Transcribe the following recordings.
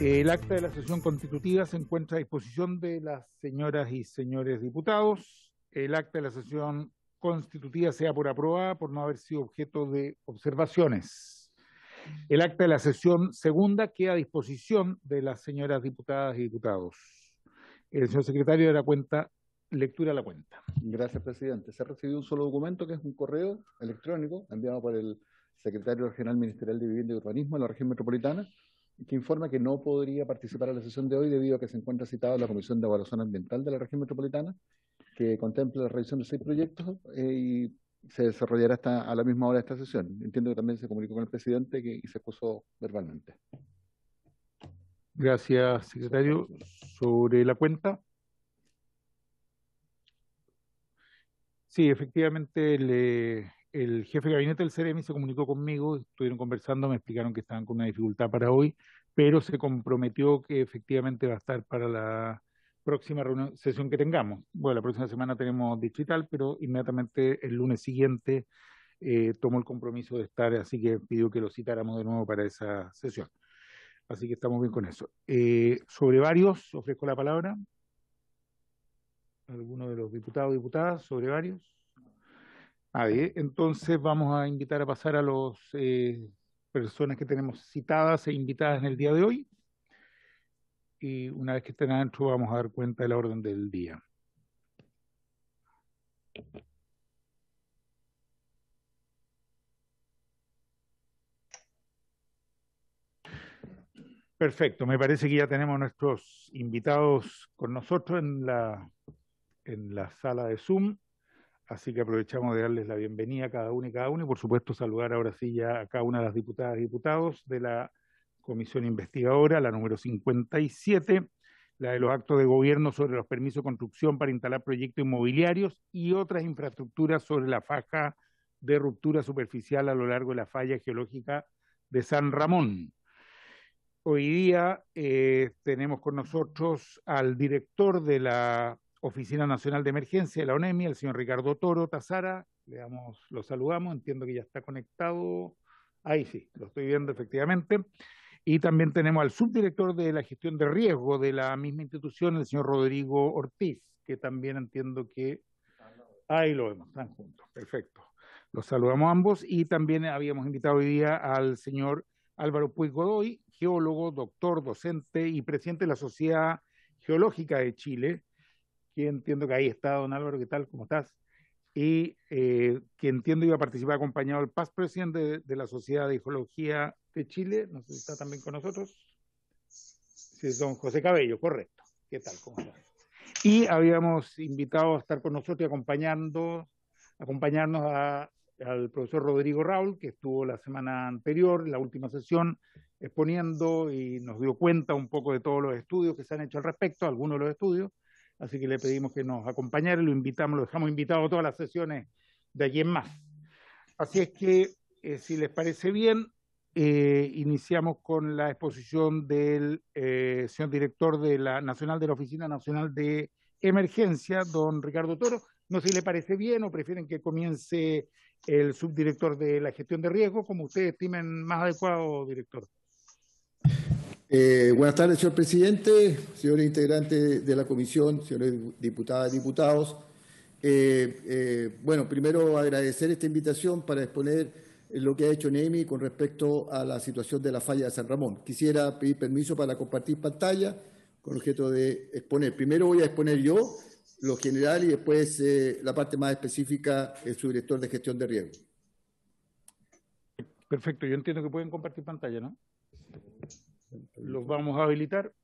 El acta de la sesión constitutiva se encuentra a disposición de las señoras y señores diputados. El acta de la sesión constitutiva sea por aprobada por no haber sido objeto de observaciones. El acta de la sesión segunda queda a disposición de las señoras diputadas y diputados. El señor secretario de la cuenta, lectura de la cuenta. Gracias, presidente. Se ha recibido un solo documento, que es un correo electrónico enviado por el secretario regional ministerial de Vivienda y Urbanismo de la región metropolitana, que informa que no podría participar en la sesión de hoy debido a que se encuentra citado en la Comisión de Evaluación Ambiental de la región metropolitana, que contempla la revisión de 6 proyectos y se desarrollará a la misma hora de esta sesión. Entiendo que también se comunicó con el presidente y se excusó verbalmente. Gracias, secretario. Sobre la cuenta. Sí, efectivamente, el jefe de gabinete del CEREMI se comunicó conmigo, estuvieron conversando, me explicaron que estaban con una dificultad para hoy, pero se comprometió que efectivamente va a estar para la próxima sesión que tengamos. Bueno, la próxima semana tenemos distrital, pero inmediatamente el lunes siguiente tomó el compromiso de estar, así que pidió que lo citáramos de nuevo para esa sesión. Así que estamos bien con eso. Sobre varios, ofrezco la palabra. ¿Alguno de los diputados o diputadas sobre varios? Nadie. Entonces vamos a invitar a pasar a las personas que tenemos citadas e invitadas en el día de hoy. Y una vez que estén adentro vamos a dar cuenta de la orden del día. Perfecto, me parece que ya tenemos nuestros invitados con nosotros en la sala de Zoom. Así que aprovechamos de darles la bienvenida a cada uno y por supuesto saludar ahora sí ya a cada una de las diputadas y diputados de la comisión investigadora, la número 57, la de los actos de gobierno sobre los permisos de construcción para instalar proyectos inmobiliarios y otras infraestructuras sobre la faja de ruptura superficial a lo largo de la falla geológica de San Ramón. Hoy día tenemos con nosotros al director de la Oficina Nacional de Emergencia de la ONEMI, el señor Ricardo Toro Tazara. Lo saludamos, entiendo que ya está conectado. Ahí sí, lo estoy viendo efectivamente. Y también tenemos al subdirector de la gestión de riesgo de la misma institución, el señor Rodrigo Ortiz, que también entiendo que... Ahí lo vemos, están juntos, perfecto. Los saludamos ambos y también habíamos invitado hoy día al señor Álvaro Puig Godoy, geólogo, doctor, docente y presidente de la Sociedad Geológica de Chile, que entiendo que ahí está, don Álvaro, ¿qué tal? ¿Cómo estás? Y que entiendo iba a participar acompañado del past presidente de la Sociedad de Geología de Chile, no sé si está también con nosotros. Sí, don José Cabello, correcto. ¿Qué tal? ¿Cómo estás? Y habíamos invitado a estar con nosotros y acompañarnos al profesor Rodrigo Raúl, que estuvo la semana anterior, la última sesión, exponiendo y nos dio cuenta un poco de todos los estudios que se han hecho al respecto, algunos de los estudios, así que le pedimos que nos acompañara y lo dejamos invitado a todas las sesiones de aquí en más. Así es que, si les parece bien, iniciamos con la exposición del señor director de la Oficina Nacional de Emergencia, don Ricardo Toro. No sé si le parece bien o prefieren que comience el subdirector de la gestión de riesgo, como ustedes estimen más adecuado, director. Buenas tardes, señor presidente, señores integrantes de la comisión, señores diputadas y diputados. Bueno, primero agradecer esta invitación para exponer lo que ha hecho NEMI con respecto a la situación de la falla de San Ramón. Quisiera pedir permiso para compartir pantalla con objeto de exponer. Primero voy a exponer yo lo general y después la parte más específica, el subdirector de gestión de riesgo. Perfecto, yo entiendo que pueden compartir pantalla, ¿no? Los vamos a habilitar.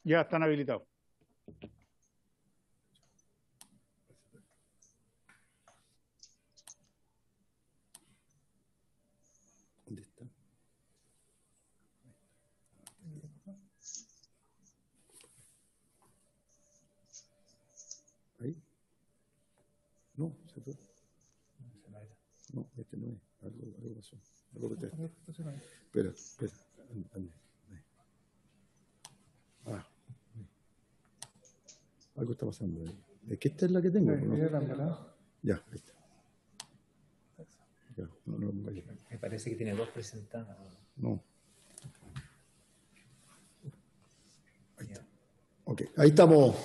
Ya están habilitados. ¿Dónde está? ¿Ahí? No, se fue. No, este no es. Algo pasó. Espera. Algo está pasando ahí. Es que esta es la que tengo, ¿no? Ya, ahí está. Ya, no, Me parece que tiene dos presentadas. No. Ok, ahí estamos.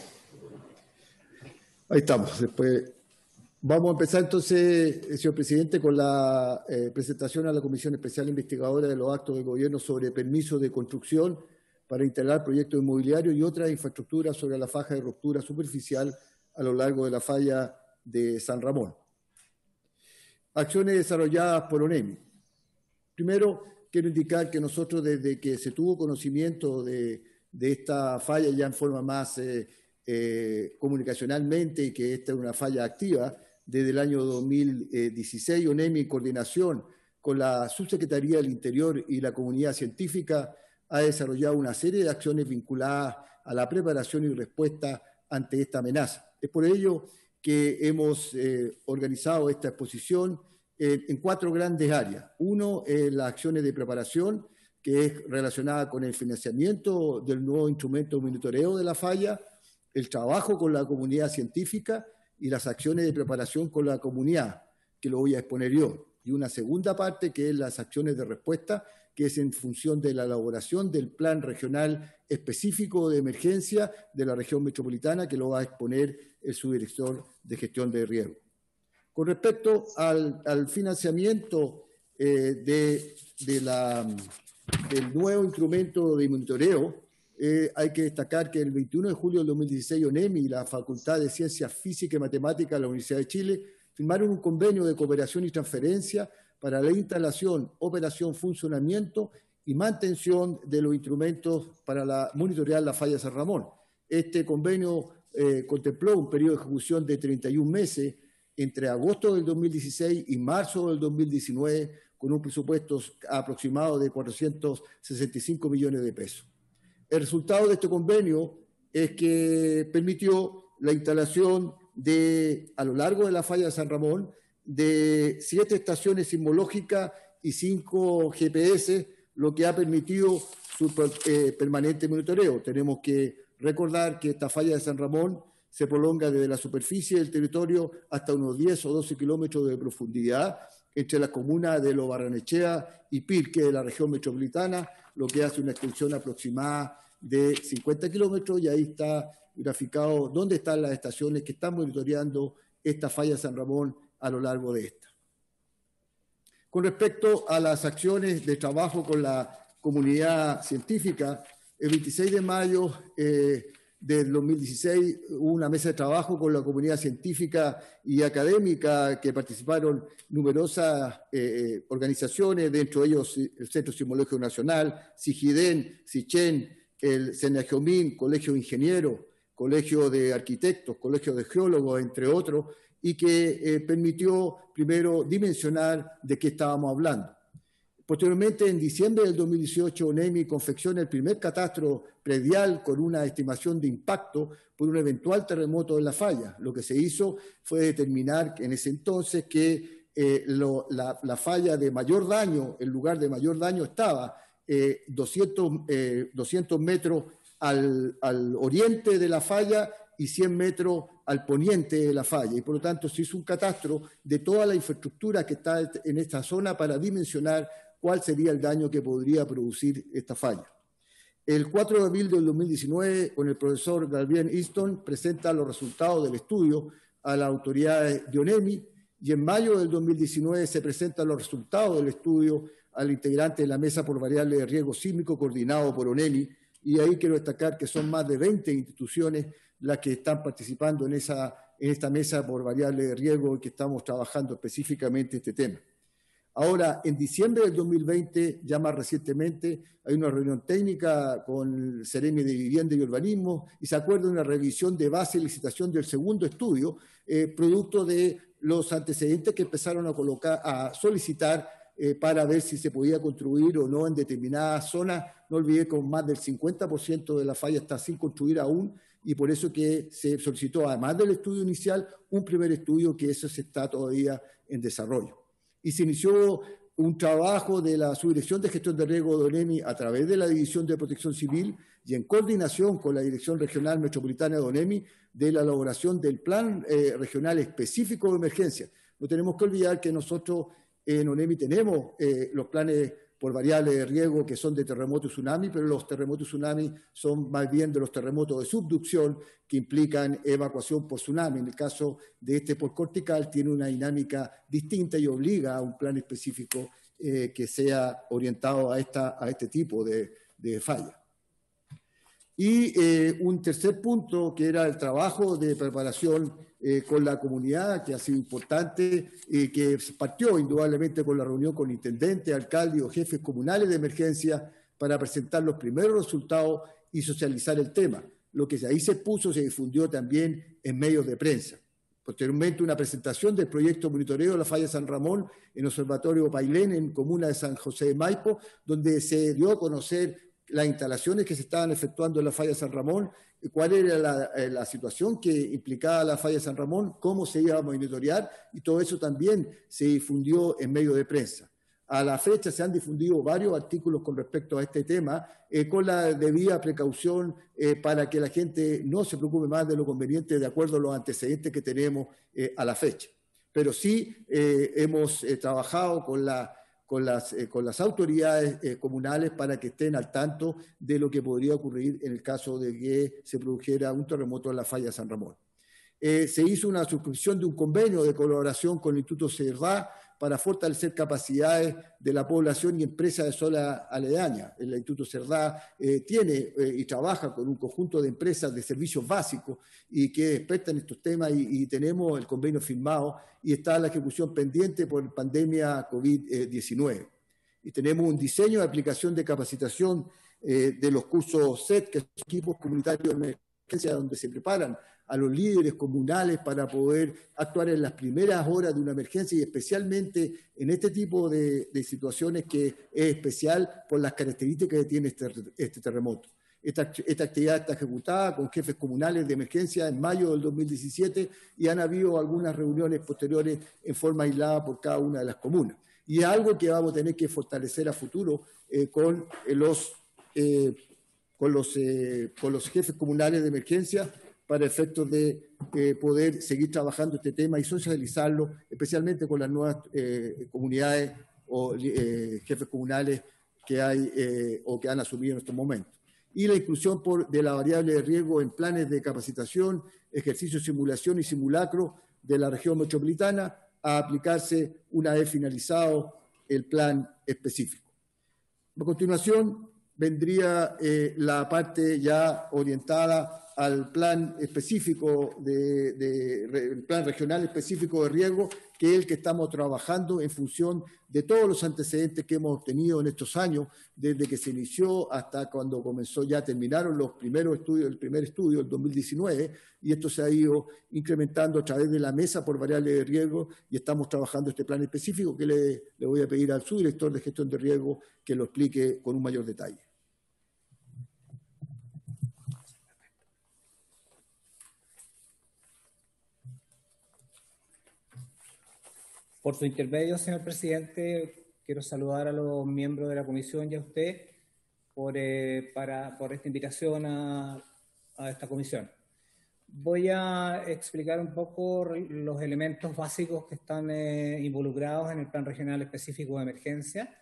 Ahí estamos. Después vamos a empezar entonces, señor presidente, con la presentación a la Comisión Especial Investigadora de los Actos de Gobierno sobre permisos de construcción para instalar proyectos inmobiliarios y otras infraestructuras sobre la faja de ruptura superficial a lo largo de la falla de San Ramón. Acciones desarrolladas por ONEMI. Primero, quiero indicar que nosotros, desde que se tuvo conocimiento de esta falla ya en forma más comunicacionalmente, y que esta es una falla activa, desde el año 2016, ONEMI, en coordinación con la Subsecretaría del Interior y la comunidad científica, ha desarrollado una serie de acciones vinculadas a la preparación y respuesta ante esta amenaza. Es por ello que hemos organizado esta exposición en 4 grandes áreas. Uno es las acciones de preparación, que es relacionada con el financiamiento del nuevo instrumento de monitoreo de la falla, el trabajo con la comunidad científica y las acciones de preparación con la comunidad, que lo voy a exponer yo. Y una segunda parte, que es las acciones de respuesta, que es en función de la elaboración del plan regional específico de emergencia de la región metropolitana, que lo va a exponer el subdirector de gestión de riesgo. Con respecto al financiamiento del nuevo instrumento de monitoreo, hay que destacar que el 21 de julio del 2016 ONEMI y la Facultad de Ciencias Físicas y Matemáticas de la Universidad de Chile firmaron un convenio de cooperación y transferencia para la instalación, operación, funcionamiento y mantención de los instrumentos para monitorear la falla de San Ramón. Este convenio contempló un periodo de ejecución de 31 meses entre agosto del 2016 y marzo del 2019, con un presupuesto aproximado de 465 millones de pesos. El resultado de este convenio es que permitió la instalación a lo largo de la falla de San Ramón, de 7 estaciones sismológicas y 5 GPS, lo que ha permitido su permanente monitoreo. Tenemos que recordar que esta falla de San Ramón se prolonga desde la superficie del territorio hasta unos 10 o 12 kilómetros de profundidad entre las comunas de Lo Barrenechea y Pirque de la región metropolitana, lo que hace una extensión aproximada de 50 kilómetros, y ahí está graficado dónde están las estaciones que están monitoreando esta falla de San Ramón a lo largo de esta. Con respecto a las acciones de trabajo con la comunidad científica, el 26 de mayo del 2016 hubo una mesa de trabajo con la comunidad científica y académica, que participaron numerosas organizaciones, dentro de ellos el Centro Sismológico Nacional, SIGIDEN, SICHEN, el CENAGEOMIN, Colegio de Ingenieros, Colegio de Arquitectos, Colegio de Geólogos, entre otros, y que permitió primero dimensionar de qué estábamos hablando. Posteriormente, en diciembre del 2018, ONEMI confecciona el primer catastro predial con una estimación de impacto por un eventual terremoto en la falla. Lo que se hizo fue determinar en ese entonces que la falla de mayor daño, el lugar de mayor daño estaba 200 metros al oriente de la falla y 100 metros al poniente de la falla, y por lo tanto se hizo un catastro de toda la infraestructura que está en esta zona para dimensionar cuál sería el daño que podría producir esta falla. El 4 de abril del 2019, con el profesor Gabriel Easton, presenta los resultados del estudio a las autoridades de ONEMI, y en mayo del 2019 se presentan los resultados del estudio al integrante de la Mesa por Variables de Riesgo Sísmico coordinado por ONEMI, y ahí quiero destacar que son más de 20 instituciones las que están participando en esta mesa por variables de riesgo y que estamos trabajando específicamente este tema. Ahora, en diciembre del 2020, ya más recientemente, hay una reunión técnica con el Ceremi de Vivienda y Urbanismo y se acuerda una revisión de base y licitación del segundo estudio, producto de los antecedentes que empezaron a solicitar para ver si se podía construir o no en determinadas zonas. No olvidé que más del 50% de la falla está sin construir aún, y por eso que se solicitó, además del estudio inicial, un primer estudio, que eso se está todavía en desarrollo. Y se inició un trabajo de la Subdirección de Gestión de Riesgo de ONEMI a través de la División de Protección Civil y en coordinación con la Dirección Regional Metropolitana de ONEMI, de la elaboración del Plan Regional Específico de Emergencia. No tenemos que olvidar que nosotros en ONEMI tenemos los planes por variables de riesgo que son de terremoto y tsunami, pero los terremotos y tsunami son más bien de los terremotos de subducción que implican evacuación por tsunami. En el caso de este por cortical tiene una dinámica distinta y obliga a un plan específico que sea orientado a este tipo de falla. Y un tercer punto, que era el trabajo de preparación con la comunidad, que ha sido importante, que partió indudablemente con la reunión con intendentes, alcaldes o jefes comunales de emergencia para presentar los primeros resultados y socializar el tema. Lo que ahí se puso se difundió también en medios de prensa. Posteriormente, una presentación del proyecto monitoreo de la falla de San Ramón en el Observatorio Pailén, en comuna de San José de Maipo, donde se dio a conocer las instalaciones que se estaban efectuando en la falla de San Ramón, cuál era la situación que implicaba la falla de San Ramón, cómo se iba a monitorear, y todo eso también se difundió en medios de prensa. A la fecha se han difundido varios artículos con respecto a este tema, con la debida precaución para que la gente no se preocupe más de lo conveniente de acuerdo a los antecedentes que tenemos a la fecha. Pero sí hemos trabajado con las autoridades comunales para que estén al tanto de lo que podría ocurrir en el caso de que se produjera un terremoto en la falla de San Ramón. Se hizo una suscripción de un convenio de colaboración con el Instituto Cerdá para fortalecer capacidades de la población y empresas de zona aledaña. El Instituto Cerdá tiene y trabaja con un conjunto de empresas de servicios básicos y que expertan estos temas y tenemos el convenio firmado y está la ejecución pendiente por pandemia COVID-19. Y tenemos un diseño de aplicación de capacitación de los cursos SET, que son equipos comunitarios de emergencia, donde se preparan a los líderes comunales para poder actuar en las primeras horas de una emergencia y especialmente en este tipo de situaciones que es especial por las características que tiene este terremoto. Esta actividad está ejecutada con jefes comunales de emergencia en mayo del 2017 y han habido algunas reuniones posteriores en forma aislada por cada una de las comunas. Y es algo que vamos a tener que fortalecer a futuro con los jefes comunales de emergencia para efectos de poder seguir trabajando este tema y socializarlo, especialmente con las nuevas comunidades o jefes comunales que hay o que han asumido en estos momentos. Y la inclusión de la variable de riesgo en planes de capacitación, ejercicio, simulación y simulacro de la región metropolitana a aplicarse una vez finalizado el plan específico. A continuación vendría la parte ya orientada al plan específico, el plan regional específico de riesgo, que es el que estamos trabajando en función de todos los antecedentes que hemos obtenido en estos años, desde que se inició hasta cuando terminaron los primeros estudios, el primer estudio, el 2019, y esto se ha ido incrementando a través de la mesa por variables de riesgo, y estamos trabajando este plan específico que le voy a pedir al subdirector de gestión de riesgo que lo explique con un mayor detalle. Por su intermedio, señor presidente, quiero saludar a los miembros de la comisión y a usted por esta invitación a esta comisión. Voy a explicar un poco los elementos básicos que están involucrados en el Plan Regional Específico de Emergencia.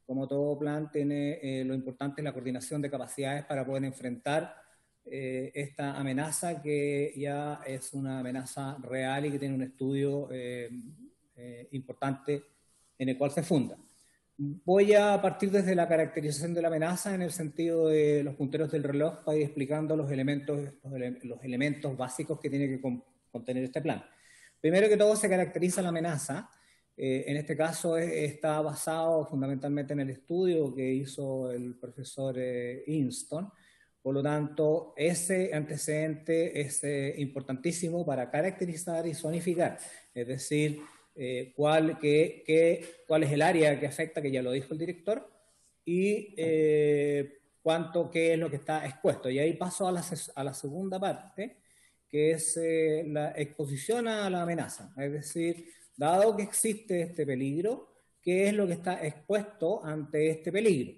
Como todo plan, tiene lo importante es la coordinación de capacidades para poder enfrentar esta amenaza, que ya es una amenaza real y que tiene un estudio importante en el cual se funda. Voy a partir desde la caracterización de la amenaza en el sentido de los punteros del reloj para ir explicando los elementos básicos que tiene que contener este plan. Primero que todo, se caracteriza la amenaza. En este caso está basado fundamentalmente en el estudio que hizo el profesor Inston. Por lo tanto, ese antecedente es importantísimo para caracterizar y zonificar, es decir, cuál es el área que afecta, que ya lo dijo el director, y qué es lo que está expuesto. Y ahí paso a la segunda parte, que es la exposición a la amenaza. Es decir, dado que existe este peligro, ¿qué es lo que está expuesto ante este peligro?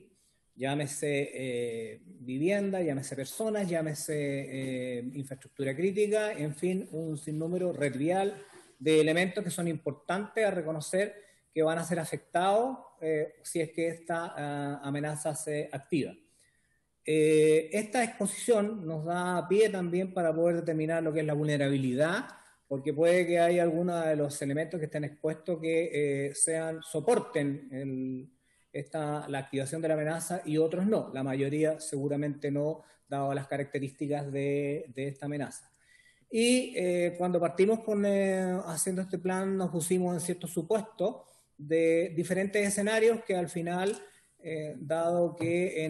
Llámese vivienda, llámese personas, llámese infraestructura crítica, en fin, un sinnúmero red vial de elementos que son importantes a reconocer que van a ser afectados si es que esta amenaza se activa. Esta exposición nos da pie también para poder determinar lo que es la vulnerabilidad, porque puede que haya algunos de los elementos que estén expuestos que soporten la activación de la amenaza y otros no. La mayoría seguramente no, dado las características de esta amenaza. Y cuando partimos haciendo este plan, nos pusimos en ciertos supuestos de diferentes escenarios que al final, dado que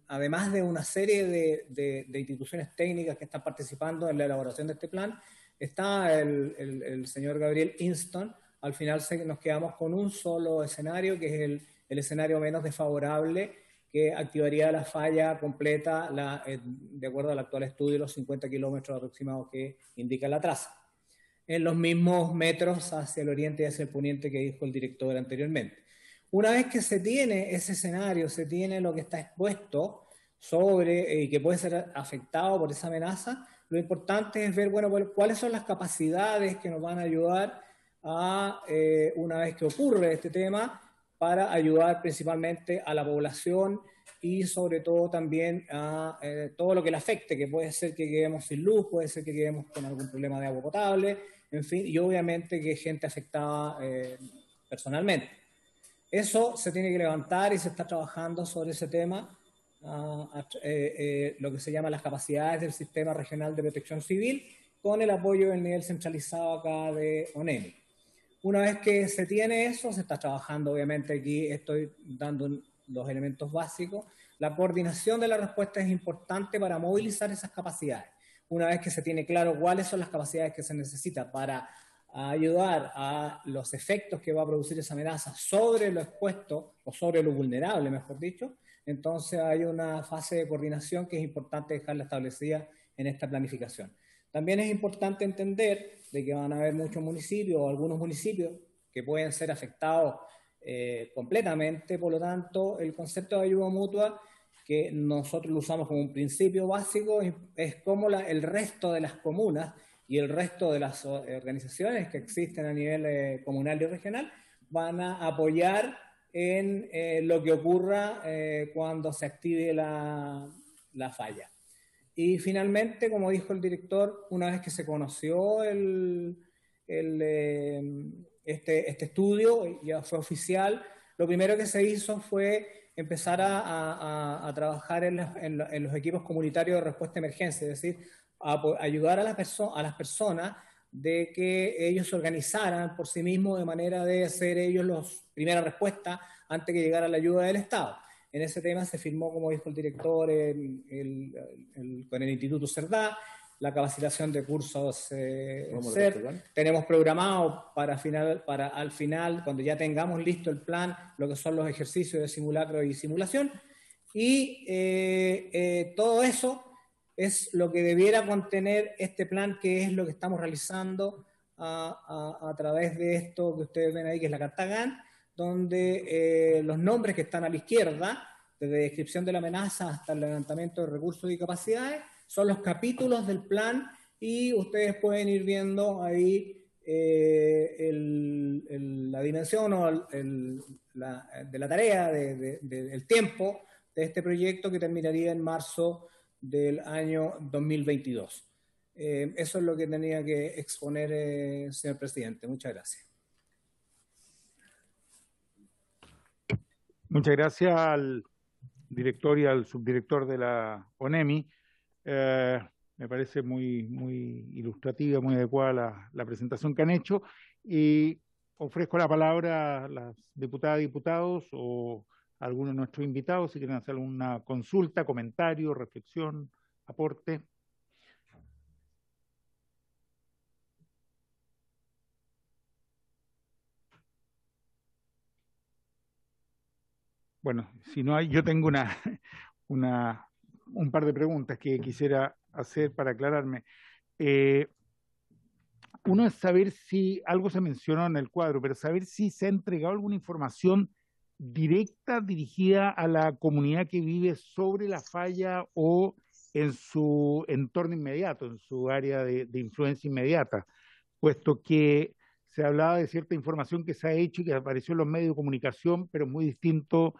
además de una serie de instituciones técnicas que están participando en la elaboración de este plan, está el señor Gabriel Inston. Al final nos quedamos con un solo escenario, que es el escenario menos desfavorable, que activaría la falla completa de acuerdo al actual estudio, los 50 kilómetros aproximados que indica la traza, en los mismos metros hacia el oriente y hacia el poniente que dijo el director anteriormente. Una vez que se tiene ese escenario, se tiene lo que está expuesto y que puede ser afectado por esa amenaza, lo importante es ver, bueno, cuáles son las capacidades que nos van a ayudar una vez que ocurre este tema, para ayudar principalmente a la población y sobre todo también a todo lo que le afecte, que puede ser que quedemos sin luz, puede ser que quedemos con algún problema de agua potable, en fin, y obviamente que gente afectada personalmente. Eso se tiene que levantar y se está trabajando sobre ese tema, lo que se llama las capacidades del Sistema Regional de Protección Civil, con el apoyo del nivel centralizado acá de ONEMI. Una vez que se tiene eso, se está trabajando, obviamente aquí estoy dando los elementos básicos. La coordinación de la respuesta es importante para movilizar esas capacidades. Una vez que se tiene claro cuáles son las capacidades que se necesitan para ayudar a los efectos que va a producir esa amenaza sobre lo expuesto, o sobre lo vulnerable, mejor dicho, entonces hay una fase de coordinación que es importante dejarla establecida en esta planificación. También es importante entender de que van a haber muchos municipios o algunos municipios que pueden ser afectados completamente. Por lo tanto, el concepto de ayuda mutua, que nosotros lo usamos como un principio básico, es como el resto de las comunas y el resto de las organizaciones que existen a nivel comunal y regional van a apoyar en lo que ocurra cuando se active la falla. Y finalmente, como dijo el director, una vez que se conoció este estudio, ya fue oficial, lo primero que se hizo fue empezar a trabajar en los equipos comunitarios de respuesta a emergencia, es decir, ayudar a las personas de que ellos se organizaran por sí mismos de manera de ser ellos los primera respuesta antes que llegara la ayuda del Estado. En ese tema se firmó, como dijo el director, con el Instituto Cerdá, la capacitación de cursos CER. Tenemos programado para al final, cuando ya tengamos listo el plan, lo que son los ejercicios de simulacro y simulación. Y todo eso es lo que debiera contener este plan, que es lo que estamos realizando a través de esto que ustedes ven ahí, que es la Carta GAN, donde los nombres que están a la izquierda, desde descripción de la amenaza hasta el levantamiento de recursos y capacidades, son los capítulos del plan, y ustedes pueden ir viendo ahí la dimensión o de la tarea, del tiempo de este proyecto, que terminaría en marzo del año 2022. Eso es lo que tenía que exponer, señor presidente. Muchas gracias. Muchas gracias al director y al subdirector de la ONEMI. Me parece muy, muy ilustrativa, muy adecuada la presentación que han hecho, y ofrezco la palabra a las diputadas y diputados o a algunos de nuestros invitados si quieren hacer alguna consulta, comentario, reflexión, aporte. Bueno, si no hay, yo tengo un par de preguntas que quisiera hacer para aclararme. Uno es saber si algo se mencionó en el cuadro, pero saber si se ha entregado alguna información directa dirigida a la comunidad que vive sobre la falla o en su entorno inmediato, en su área de influencia inmediata, puesto que se hablaba de cierta información que se ha hecho y que apareció en los medios de comunicación, pero es muy distinto,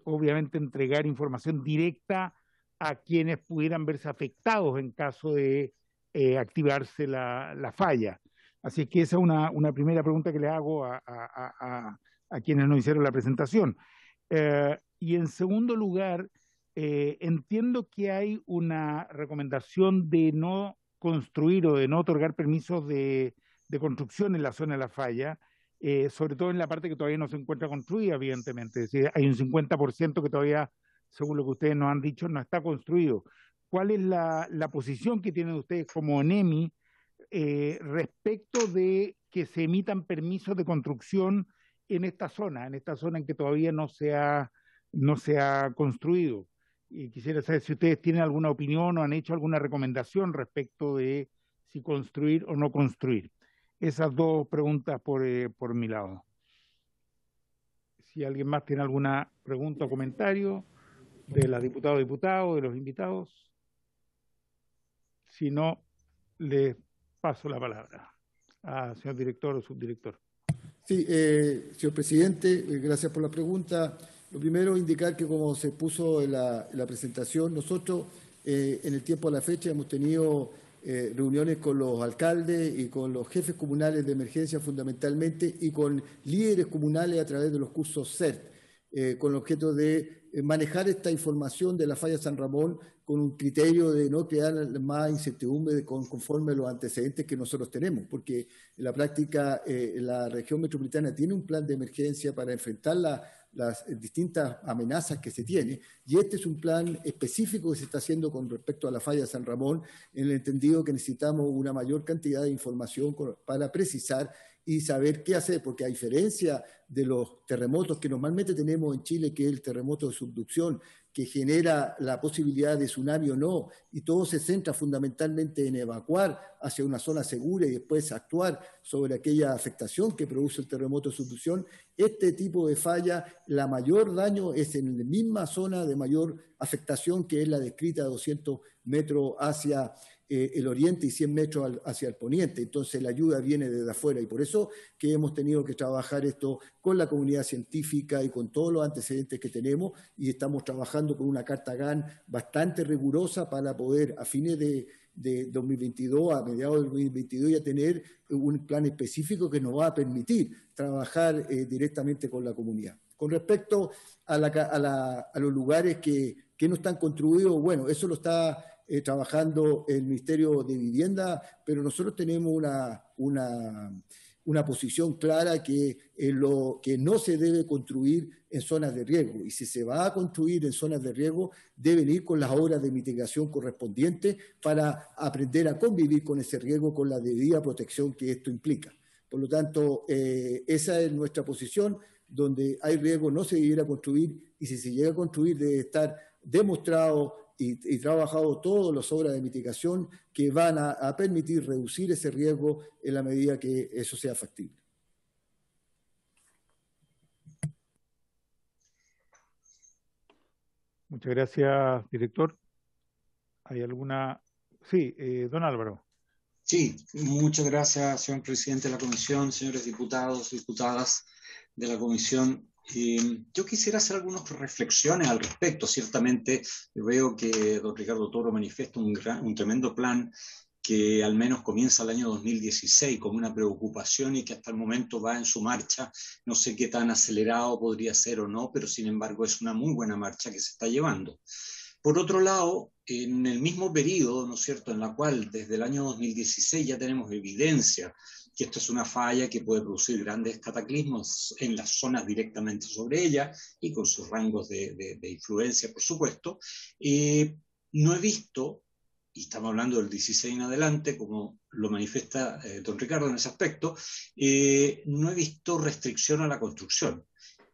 obviamente, entregar información directa a quienes pudieran verse afectados en caso de activarse la falla. Así que esa es una primera pregunta que le hago a quienes nos hicieron la presentación. Y en segundo lugar, entiendo que hay una recomendación de no construir o de no otorgar permisos de construcción en la zona de la falla, sobre todo en la parte que todavía no se encuentra construida, evidentemente. Es decir, hay un 50% que todavía, según lo que ustedes nos han dicho, no está construido. ¿Cuál es la posición que tienen ustedes como ONEMI respecto de que se emitan permisos de construcción en esta zona en que todavía no se ha construido? Y quisiera saber si ustedes tienen alguna opinión o han hecho alguna recomendación respecto de si construir o no construir. Esas dos preguntas por mi lado. Si alguien más tiene alguna pregunta o comentario de las diputadas o diputados, de los invitados. Si no, les paso la palabra a señor director o subdirector. Sí, señor presidente, gracias por la pregunta. Lo primero, indicar que como se puso en la presentación, nosotros en el tiempo de la fecha hemos tenido reuniones con los alcaldes y con los jefes comunales de emergencia fundamentalmente y con líderes comunales a través de los cursos CERT, con el objeto de manejar esta información de la falla San Ramón con un criterio de no crear más incertidumbre conforme a los antecedentes que nosotros tenemos, porque en la práctica la región metropolitana tiene un plan de emergencia para enfrentar las distintas amenazas que se tiene, y este es un plan específico que se está haciendo con respecto a la falla San Ramón, en el entendido que necesitamos una mayor cantidad de información para precisar y saber qué hacer, porque a diferencia de los terremotos que normalmente tenemos en Chile, que es el terremoto de subducción, que genera la posibilidad de tsunami o no, y todo se centra fundamentalmente en evacuar hacia una zona segura y después actuar sobre aquella afectación que produce el terremoto de subducción. Este tipo de falla, la mayor daño es en la misma zona de mayor afectación, que es la descrita, 200 metros hacia el oriente y 100 metros hacia el poniente. Entonces la ayuda viene desde afuera, y por eso que hemos tenido que trabajar esto con la comunidad científica y con todos los antecedentes que tenemos, y estamos trabajando con una carta GAN bastante rigurosa para poder a fines de 2022, a mediados del 2022, ya tener un plan específico que nos va a permitir trabajar directamente con la comunidad. Con respecto a los lugares que no están construidos, bueno, eso lo está trabajando el Ministerio de Vivienda, pero nosotros tenemos una posición clara que no se debe construir en zonas de riesgo, y si se va a construir en zonas de riesgo deben ir con las obras de mitigación correspondientes para aprender a convivir con ese riesgo con la debida protección que esto implica. Por lo tanto, esa es nuestra posición. Donde hay riesgo no se debiera construir, y si se llega a construir debe estar demostrado y trabajado todas las obras de mitigación que van a permitir reducir ese riesgo en la medida que eso sea factible. Muchas gracias, director. ¿Hay alguna? Sí, don Álvaro. Sí, muchas gracias, señor presidente de la comisión, señores diputados, diputadas de la comisión. Yo quisiera hacer algunas reflexiones al respecto. Ciertamente veo que don Ricardo Toro manifiesta un tremendo plan que al menos comienza el año 2016 como una preocupación y que hasta el momento va en su marcha. No sé qué tan acelerado podría ser o no, pero sin embargo es una muy buena marcha que se está llevando. Por otro lado, en el mismo periodo, ¿no es cierto?, en la cual desde el año 2016 ya tenemos evidencia que esto es una falla que puede producir grandes cataclismos en las zonas directamente sobre ella y con sus rangos de influencia, por supuesto, no he visto, y estamos hablando del 16 en adelante, como lo manifiesta don Ricardo en ese aspecto, no he visto restricción a la construcción.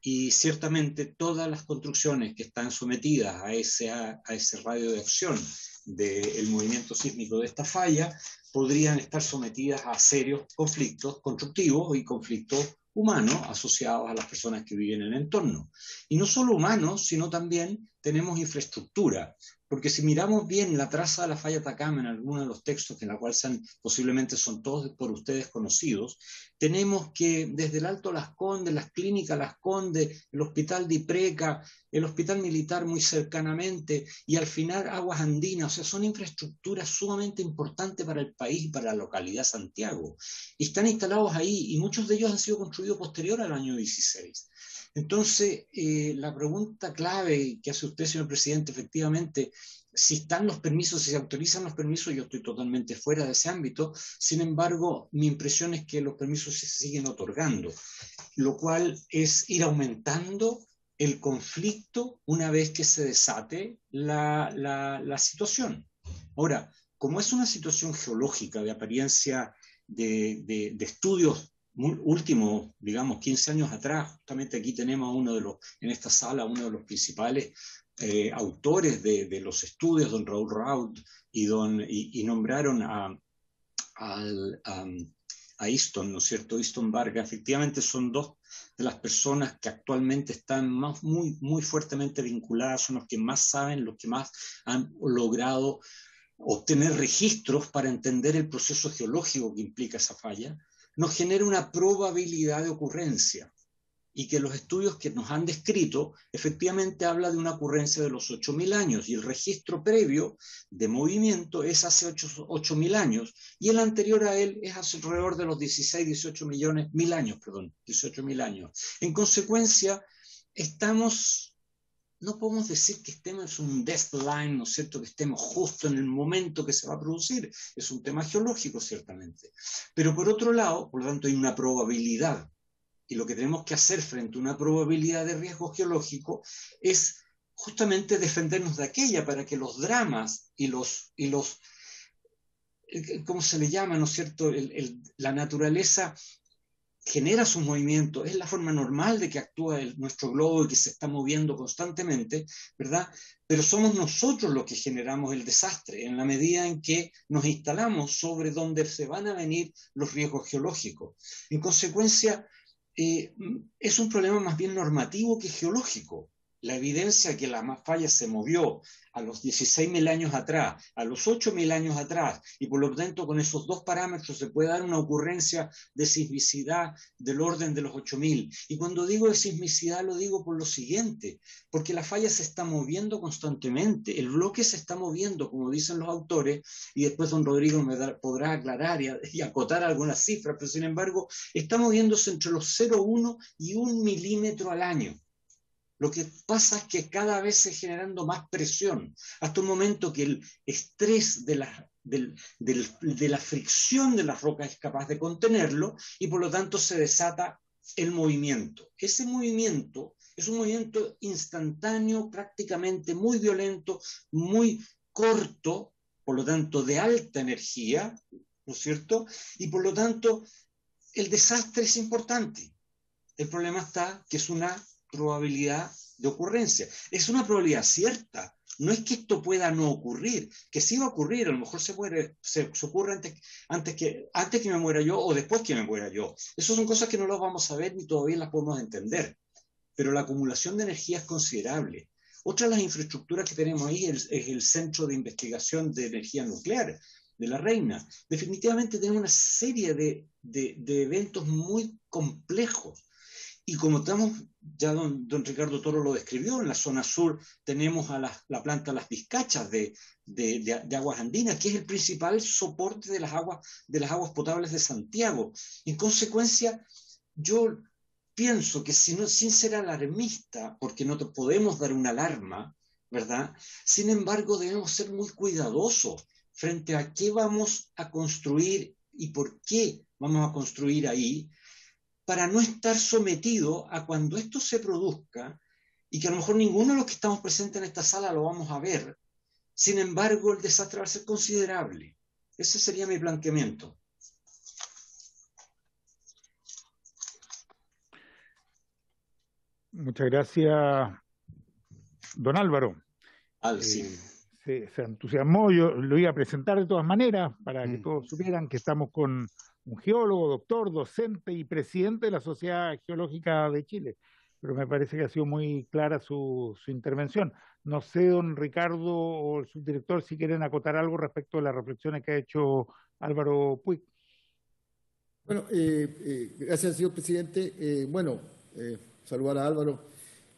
Y ciertamente todas las construcciones que están sometidas a ese radio de acción del movimiento sísmico de esta falla podrían estar sometidas a serios conflictos constructivos y conflictos humanos asociados a las personas que viven en el entorno. Y no solo humanos, sino también tenemos infraestructura. Porque si miramos bien la traza de la falla Atacama en algunos de los textos, en la cual posiblemente son todos por ustedes conocidos, tenemos que desde el Alto Las Condes, las clínicas Las Condes, el Hospital de Ipreca, el Hospital Militar muy cercanamente, y al final Aguas Andinas, o sea, son infraestructuras sumamente importantes para el país y para la localidad Santiago. Y están instalados ahí, y muchos de ellos han sido construidos posterior al año 16. Entonces, la pregunta clave que hace usted, señor presidente, efectivamente, si están los permisos, si se autorizan los permisos, yo estoy totalmente fuera de ese ámbito. Sin embargo, mi impresión es que los permisos se siguen otorgando, lo cual es ir aumentando el conflicto una vez que se desate la situación. Ahora, como es una situación geológica de apariencia de estudios últimos, digamos, 15 años atrás, justamente aquí tenemos en esta sala, uno de los principales autores de los estudios, don Raúl Raut, y nombraron a Easton, ¿no es cierto? Easton Vargas, efectivamente son dos de las personas que actualmente están muy fuertemente vinculadas, son los que más saben, los que más han logrado obtener registros para entender el proceso geológico que implica esa falla, nos genera una probabilidad de ocurrencia, y que los estudios que nos han descrito efectivamente habla de una ocurrencia de los 8.000 años, y el registro previo de movimiento es hace 8.000 años, y el anterior a él es hace alrededor de los 18.000 años. En consecuencia, no podemos decir que estemos en un deadline, ¿no es cierto?, que estemos justo en el momento que se va a producir. Es un tema geológico, ciertamente. Pero por otro lado, por lo tanto, hay una probabilidad. Y lo que tenemos que hacer frente a una probabilidad de riesgo geológico es justamente defendernos de aquella, para que los dramas y ¿cómo se le llama?, ¿no es cierto?, la naturaleza genera sus movimientos, es la forma normal de que actúa nuestro globo y que se está moviendo constantemente, ¿verdad? Pero somos nosotros los que generamos el desastre en la medida en que nos instalamos sobre donde se van a venir los riesgos geológicos. En consecuencia, es un problema más bien normativo que geológico. La evidencia que la falla se movió a los 16.000 años atrás, a los 8.000 años atrás, y por lo tanto con esos dos parámetros se puede dar una ocurrencia de sismicidad del orden de los 8.000. Y cuando digo de sismicidad lo digo por lo siguiente, porque la falla se está moviendo constantemente, el bloque se está moviendo, como dicen los autores, y después don Rodrigo podrá aclarar y acotar algunas cifras, pero sin embargo está moviéndose entre los 0,1 y 1 milímetro al año. Lo que pasa es que cada vez se generando más presión, hasta un momento que el estrés de la fricción de las rocas es capaz de contenerlo, y por lo tanto se desata el movimiento. Ese movimiento es un movimiento instantáneo, prácticamente muy violento, muy corto, por lo tanto de alta energía, ¿no es cierto? Y por lo tanto el desastre es importante. El problema está que es una probabilidad de ocurrencia. Es una probabilidad cierta. No es que esto pueda no ocurrir, que sí va a ocurrir, a lo mejor se ocurre antes que me muera yo o después que me muera yo. Esas son cosas que no las vamos a ver ni todavía las podemos entender. Pero la acumulación de energía es considerable. Otra de las infraestructuras que tenemos ahí es el Centro de Investigación de Energía Nuclear de La Reina. Definitivamente tenemos una serie de eventos muy complejos. Y como estamos, ya don Ricardo Toro lo describió, en la zona sur tenemos a la planta Las Vizcachas de Aguas Andinas, que es el principal soporte de las aguas potables de Santiago. En consecuencia, yo pienso que sin ser alarmista, porque no podemos dar una alarma, ¿verdad? Sin embargo, debemos ser muy cuidadosos frente a qué vamos a construir y por qué vamos a construir ahí, para no estar sometido a cuando esto se produzca, y que a lo mejor ninguno de los que estamos presentes en esta sala lo vamos a ver. Sin embargo, el desastre va a ser considerable. Ese sería mi planteamiento. Muchas gracias, don Álvaro. Sí. Se entusiasmó, yo lo iba a presentar de todas maneras, para que todos supieran que estamos con un geólogo, doctor, docente y presidente de la Sociedad Geológica de Chile. pero me parece que ha sido muy clara su intervención. No sé, don Ricardo o el subdirector, si quieren acotar algo respecto a las reflexiones que ha hecho Álvaro Puig. Bueno, gracias, señor presidente. Saludar a Álvaro.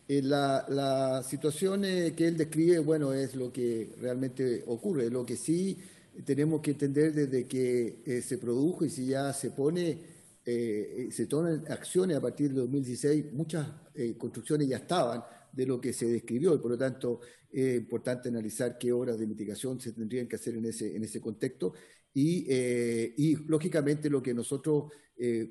La situación que él describe, bueno, es lo que realmente ocurre. Lo que sí tenemos que entender desde que se produjo y si ya se toman acciones a partir de 2016, muchas construcciones ya estaban de lo que se describió y por lo tanto es importante analizar qué obras de mitigación se tendrían que hacer en ese contexto y lógicamente lo que nosotros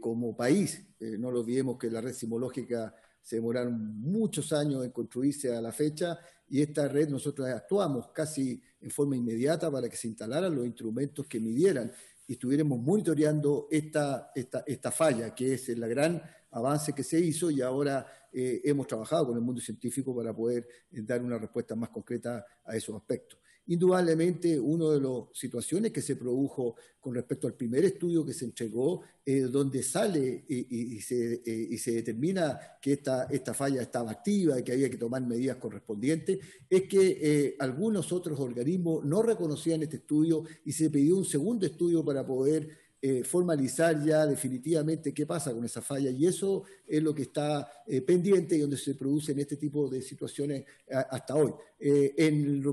como país, no lo olvidemos que la red sismológica se demoraron muchos años en construirse a la fecha y esta red nosotros actuamos casi en forma inmediata para que se instalaran los instrumentos que midieran y estuviéramos monitoreando esta falla, que es el gran avance que se hizo y ahora hemos trabajado con el mundo científico para poder dar una respuesta más concreta a esos aspectos. Indudablemente, una de las situaciones que se produjo con respecto al primer estudio que se entregó, donde sale y se determina que esta falla estaba activa y que había que tomar medidas correspondientes, es que algunos otros organismos no reconocían este estudio y se pidió un segundo estudio para poder formalizar ya definitivamente qué pasa con esa falla y eso es lo que está pendiente y donde se producen este tipo de situaciones hasta hoy.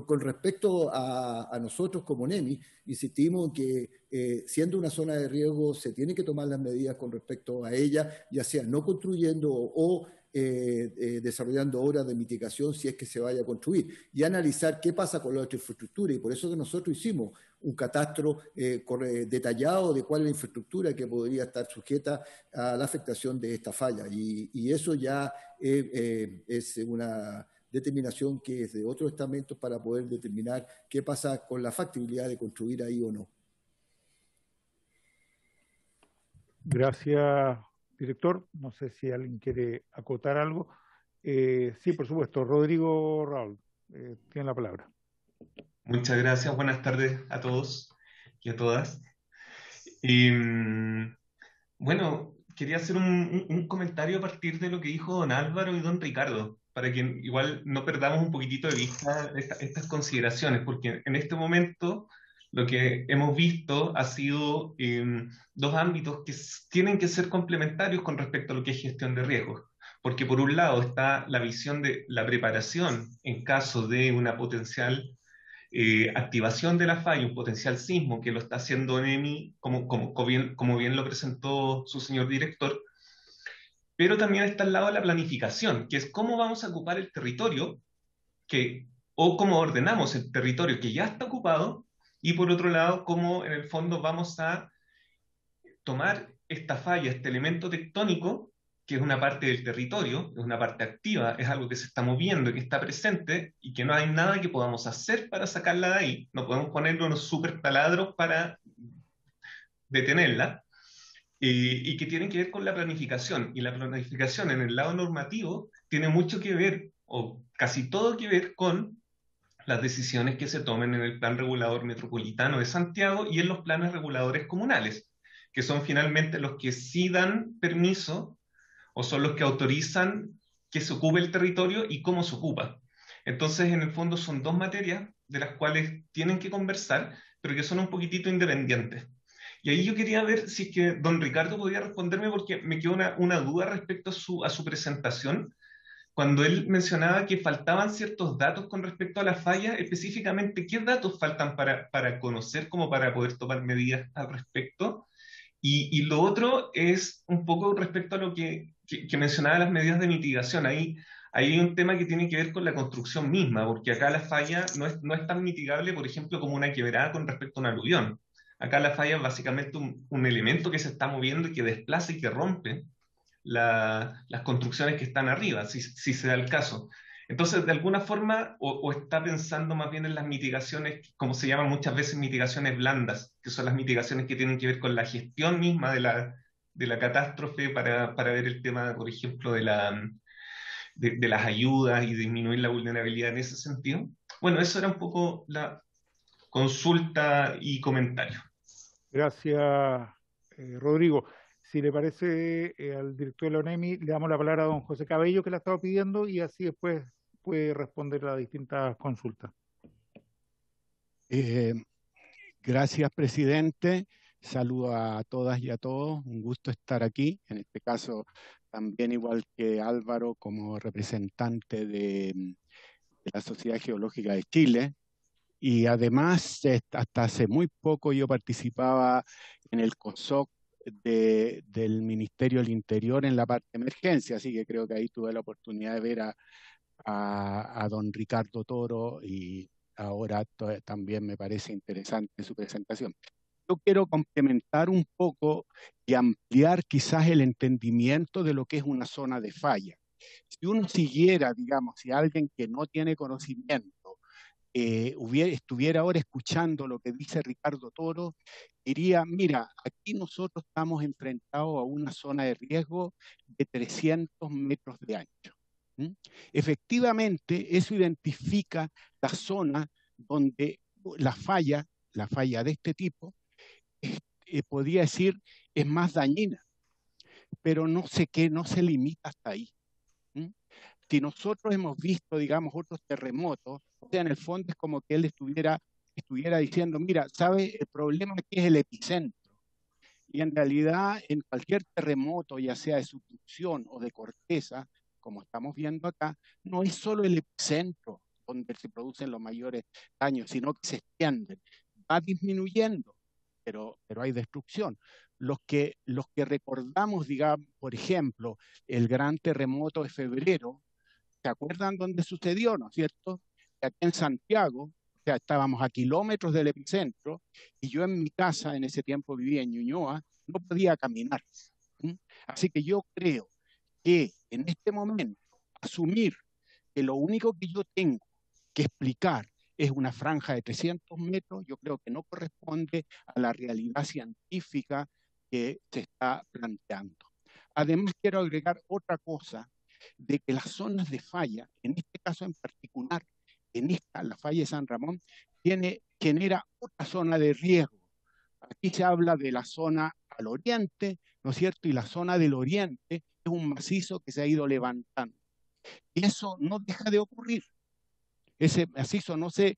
Con respecto a nosotros como NEMI, insistimos en que siendo una zona de riesgo se tienen que tomar las medidas con respecto a ella, ya sea no construyendo o desarrollando obras de mitigación si es que se vaya a construir y analizar qué pasa con la otra infraestructura y por eso que nosotros hicimos un catastro detallado de cuál es la infraestructura que podría estar sujeta a la afectación de esta falla y eso ya es una determinación que es de otros estamentos para poder determinar qué pasa con la factibilidad de construir ahí o no. Gracias, director. No sé si alguien quiere acotar algo. Sí, por supuesto. Rodrigo Raúl, tiene la palabra. Muchas gracias. Buenas tardes a todos y a todas. Y, bueno, quería hacer un comentario a partir de lo que dijo don Álvaro y don Ricardo, para que igual no perdamos un poquitito de vista estas consideraciones, porque en este momento lo que hemos visto ha sido dos ámbitos que tienen que ser complementarios con respecto a lo que es gestión de riesgos. Porque por un lado está la visión de la preparación en caso de una potencial activación de la falla, un potencial sismo que lo está haciendo NEMI, como bien lo presentó su señor director, pero también está al lado de la planificación, que es cómo vamos a ocupar el territorio o cómo ordenamos el territorio que ya está ocupado, y por otro lado, cómo en el fondo vamos a tomar esta falla, este elemento tectónico, que es una parte del territorio, es una parte activa, es algo que se está moviendo, que está presente y que no hay nada que podamos hacer para sacarla de ahí. No podemos ponerle unos super taladros para detenerla y que tienen que ver con la planificación. Y la planificación en el lado normativo tiene mucho que ver, o casi todo que ver, con las decisiones que se tomen en el Plan Regulador Metropolitano de Santiago y en los planes reguladores comunales, que son finalmente los que sí dan permiso o son los que autorizan que se ocupe el territorio y cómo se ocupa. Entonces, en el fondo son dos materias de las cuales tienen que conversar, pero que son un poquitito independientes. Y ahí yo quería ver si es que don Ricardo podía responderme, porque me quedó una duda respecto a su presentación, cuando él mencionaba que faltaban ciertos datos con respecto a la falla, específicamente, ¿qué datos faltan para conocer como para poder tomar medidas al respecto? Y lo otro es un poco respecto a lo que mencionaba las medidas de mitigación. Ahí hay un tema que tiene que ver con la construcción misma, porque acá la falla no es tan mitigable, por ejemplo, como una quebrada con respecto a un aluvión. Acá la falla es básicamente un elemento que se está moviendo y que desplaza y que rompe las construcciones que están arriba, si se da el caso. Entonces, de alguna forma, o está pensando más bien en las mitigaciones, como se llaman muchas veces mitigaciones blandas, que son las mitigaciones que tienen que ver con la gestión misma de la catástrofe para ver el tema, por ejemplo, de las ayudas y disminuir la vulnerabilidad en ese sentido. Bueno, eso era un poco la consulta y comentario. Gracias, Rodrigo. Si le parece, al director de la ONEMI, le damos la palabra a don José Cabello, que la estaba pidiendo, y así después puede responder a las distintas consultas. Gracias, presidente. Saludo a todas y a todos. Un gusto estar aquí. En este caso, también igual que Álvaro, como representante de la Sociedad Geológica de Chile. Y además, hasta hace muy poco yo participaba en el COSOC del Ministerio del Interior en la parte de emergencia, así que creo que ahí tuve la oportunidad de ver a don Ricardo Toro, y ahora también me parece interesante su presentación. Yo quiero complementar un poco y ampliar quizás el entendimiento de lo que es una zona de falla. Si uno siguiera, digamos, si alguien que no tiene conocimiento estuviera ahora escuchando lo que dice Ricardo Toro, diría, mira, aquí nosotros estamos enfrentados a una zona de riesgo de 300 metros de ancho. Efectivamente, eso identifica la zona donde la falla de este tipo, podría decir, es más dañina, pero no se limita hasta ahí. Si nosotros hemos visto, digamos, otros terremotos, o sea, en el fondo es como que él estuviera diciendo, mira, ¿sabe? El problema aquí es el epicentro. Y en realidad, en cualquier terremoto, ya sea de subducción o de corteza, como estamos viendo acá, no es solo el epicentro donde se producen los mayores daños, sino que se extienden. Va disminuyendo, pero hay destrucción. Los que recordamos, digamos, por ejemplo, el gran terremoto de febrero, ¿se acuerdan dónde sucedió, no es cierto? Aquí en Santiago, o sea, estábamos a kilómetros del epicentro, y yo en mi casa, en ese tiempo vivía en Ñuñoa, no podía caminar. Así que yo creo que en este momento, asumir que lo único que yo tengo que explicar es una franja de 300 metros, yo creo que no corresponde a la realidad científica que se está planteando. Además, quiero agregar otra cosa, de que las zonas de falla, en este caso en particular, la falla de San Ramón, genera otra zona de riesgo. Aquí se habla de la zona al oriente, ¿no es cierto? Y la zona del oriente es un macizo que se ha ido levantando. Y eso no deja de ocurrir. Ese macizo no se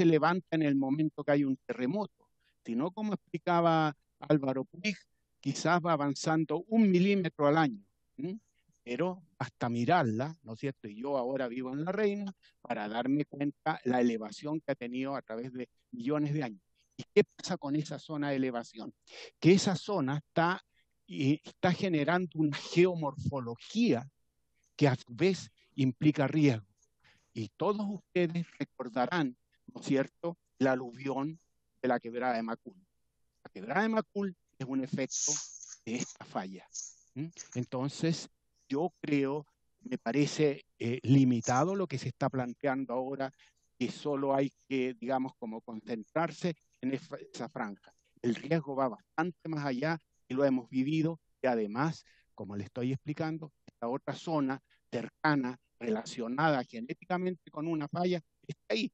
levanta en el momento que hay un terremoto, sino, como explicaba Álvaro Puig, quizás va avanzando 1 milímetro al año. Pero hasta mirarla, ¿no es cierto? Y yo ahora vivo en La Reina para darme cuenta la elevación que ha tenido a través de millones de años. ¿Y qué pasa con esa zona de elevación? Que esa zona está generando una geomorfología que a su vez implica riesgo. Y todos ustedes recordarán, ¿no es cierto?, la aluvión de la quebrada de Macul. La quebrada de Macul es un efecto de esta falla. Entonces, yo creo, me parece limitado lo que se está planteando ahora, que solo hay que, digamos, como concentrarse en esa franja. El riesgo va bastante más allá y lo hemos vivido, y además, como le estoy explicando, esta otra zona cercana, relacionada genéticamente con una falla, está ahí.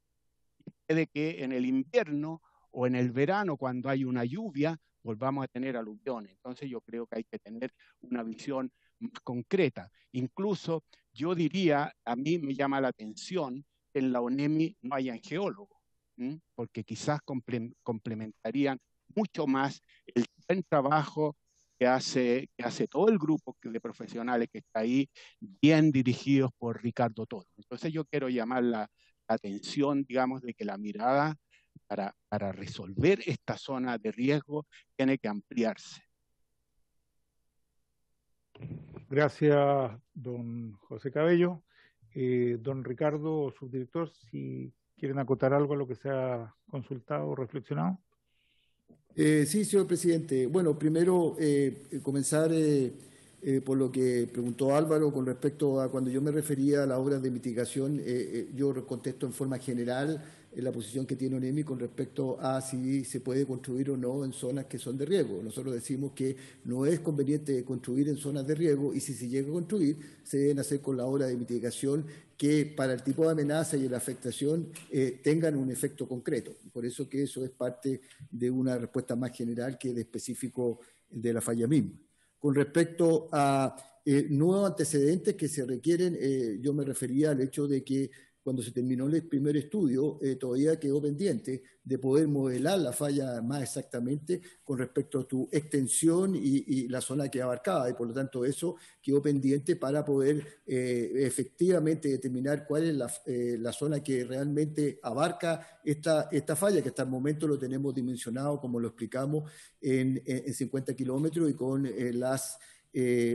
Puede que en el invierno o en el verano, cuando hay una lluvia, volvamos a tener aluviones. Entonces yo creo que hay que tener una visión más concreta. Incluso yo diría, a mí me llama la atención que en la ONEMI no hayan geólogos, porque quizás complementarían mucho más el buen trabajo que hace todo el grupo de profesionales que está ahí, bien dirigidos por Ricardo Toro. Entonces yo quiero llamar la atención, digamos, de que la mirada para resolver esta zona de riesgo tiene que ampliarse. Gracias, don José Cabello. Don Ricardo, subdirector, si quieren acotar algo a lo que se ha consultado o reflexionado. Sí, señor presidente. Bueno, primero comenzar por lo que preguntó Álvaro con respecto a cuando yo me refería a las obras de mitigación. Yo contesto en forma general la posición que tiene ONEMI con respecto a si se puede construir o no en zonas que son de riesgo. Nosotros decimos que no es conveniente construir en zonas de riesgo y si se llega a construir, se deben hacer con la obra de mitigación que para el tipo de amenaza y la afectación tengan un efecto concreto. Por eso que eso es parte de una respuesta más general que de específico de la falla misma. Con respecto a nuevos antecedentes que se requieren, yo me refería al hecho de que cuando se terminó el primer estudio, todavía quedó pendiente de poder modelar la falla más exactamente con respecto a su extensión y la zona que abarcaba, y por lo tanto eso quedó pendiente para poder efectivamente determinar cuál es la zona que realmente abarca esta falla, que hasta el momento lo tenemos dimensionado, como lo explicamos, en 50 kilómetros y con las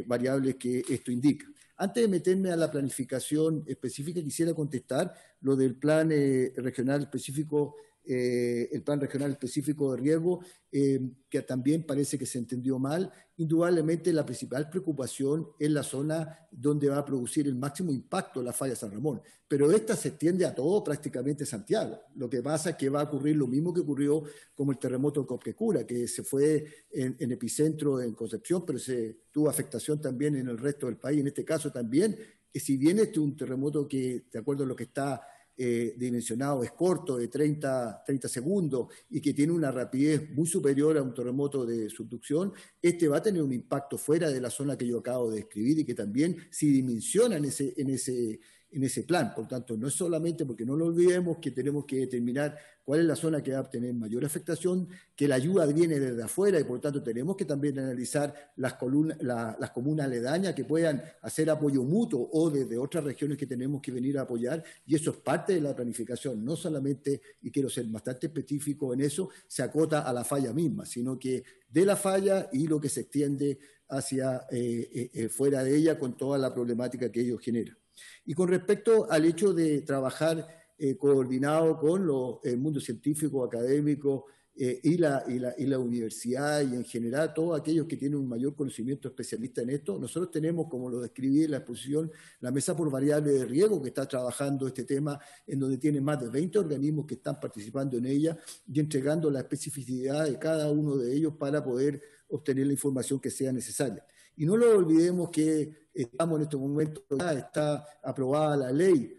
variables que esto indica. Antes de meterme a la planificación específica, quisiera contestar lo del plan regional específico, el plan regional específico de riesgo, que también parece que se entendió mal. Indudablemente la principal preocupación es la zona donde va a producir el máximo impacto la falla San Ramón, pero esta se extiende a todo prácticamente Santiago. Lo que pasa es que va a ocurrir lo mismo que ocurrió como el terremoto de Copquecura, que se fue en epicentro en Concepción, pero se tuvo afectación también en el resto del país. En este caso también, si bien este es un terremoto que, de acuerdo a lo que está dimensionado, es corto, de 30 segundos, y que tiene una rapidez muy superior a un terremoto de subducción, este va a tener un impacto fuera de la zona que yo acabo de describir y que también se dimensiona en ese plan. Por tanto, no es solamente, porque no lo olvidemos, que tenemos que determinar cuál es la zona que va a tener mayor afectación, que la ayuda viene desde afuera y por tanto tenemos que también analizar las comunas aledañas que puedan hacer apoyo mutuo o desde otras regiones que tenemos que venir a apoyar, y eso es parte de la planificación. No solamente, y quiero ser bastante específico en eso, se acota a la falla misma, sino que de la falla y lo que se extiende hacia fuera de ella con toda la problemática que ello genera. Y con respecto al hecho de trabajar coordinado con el mundo científico, académico y la universidad y en general todos aquellos que tienen un mayor conocimiento especialista en esto, nosotros tenemos, como lo describí en la exposición, la mesa por variable de riesgo que está trabajando este tema, en donde tiene más de 20 organismos que están participando en ella y entregando la especificidad de cada uno de ellos para poder obtener la información que sea necesaria. Y no lo olvidemos que estamos en este momento, ya está aprobada la ley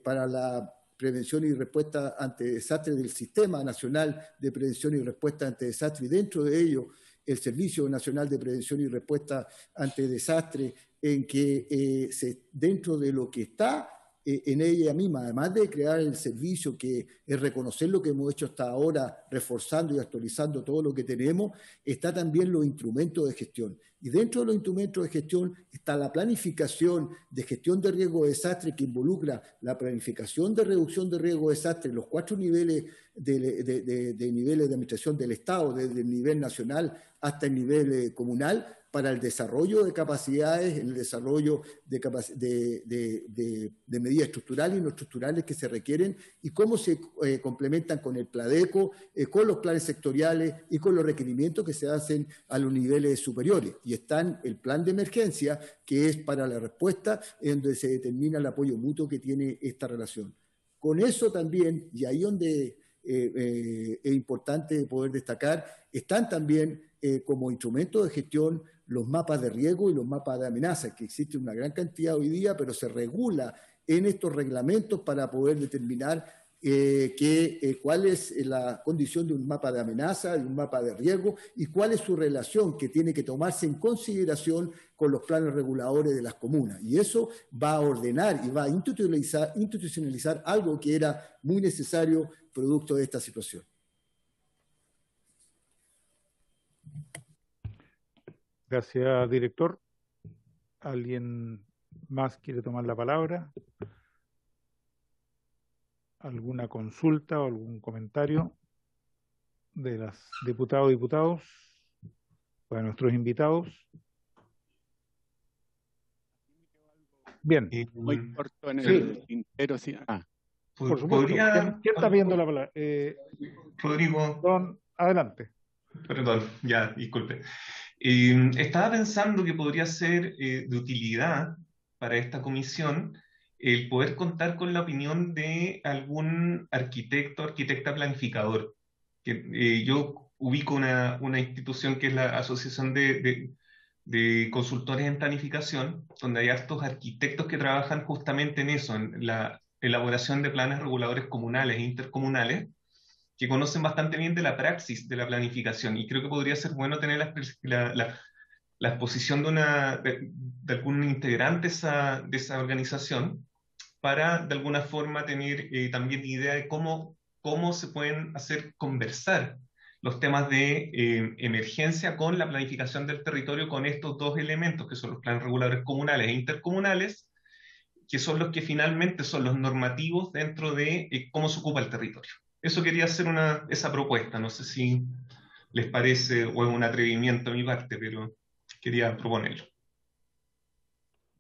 para la prevención y respuesta ante desastres del Sistema Nacional de Prevención y Respuesta ante Desastres, y dentro de ello el Servicio Nacional de Prevención y Respuesta ante Desastres, en que dentro de lo que está en ella misma, además de crear el servicio, que es reconocer lo que hemos hecho hasta ahora, reforzando y actualizando todo lo que tenemos, está también los instrumentos de gestión. Y dentro de los instrumentos de gestión está la planificación de gestión de riesgo de desastre, que involucra la planificación de reducción de riesgo de desastre, los 4 niveles de niveles de administración del Estado, desde el nivel nacional hasta el nivel comunal, para el desarrollo de capacidades, el desarrollo de medidas estructurales y no estructurales que se requieren, y cómo se complementan con el PLADECO, con los planes sectoriales y con los requerimientos que se hacen a los niveles superiores. Y está el plan de emergencia, que es para la respuesta, en donde se determina el apoyo mutuo que tiene esta relación. Con eso también, y ahí donde es importante poder destacar, están también como instrumento de gestión los mapas de riesgo y los mapas de amenazas, que existe una gran cantidad hoy día, pero se regula en estos reglamentos para poder determinar cuál es la condición de un mapa de amenaza, de un mapa de riesgo, y cuál es su relación que tiene que tomarse en consideración con los planes reguladores de las comunas. Y eso va a ordenar y va a institucionalizar algo que era muy necesario producto de esta situación. Gracias, director. ¿Alguien más quiere tomar la palabra? ¿Alguna consulta o algún comentario de las diputadas o diputados o de nuestros invitados? Bien. Muy corto en el tintero. Sí. Por supuesto. ¿Quién está viendo la palabra? Rodrigo. Adelante. Perdón, ya, disculpe. Estaba pensando que podría ser de utilidad para esta comisión el poder contar con la opinión de algún arquitecto, arquitecta planificador. Yo ubico una institución que es la Asociación de Consultores en Planificación, donde hay hartos arquitectos que trabajan justamente en eso, en la elaboración de planes reguladores comunales e intercomunales, que conocen bastante bien de la praxis de la planificación, y creo que podría ser bueno tener la exposición de algún integrante de esa organización para de alguna forma tener también idea de cómo se pueden hacer conversar los temas de emergencia con la planificación del territorio, con estos dos elementos que son los planes reguladores comunales e intercomunales, que son los que finalmente son los normativos dentro de cómo se ocupa el territorio. Eso quería hacer esa propuesta, no sé si les parece o es un atrevimiento a mi parte, pero quería proponerlo.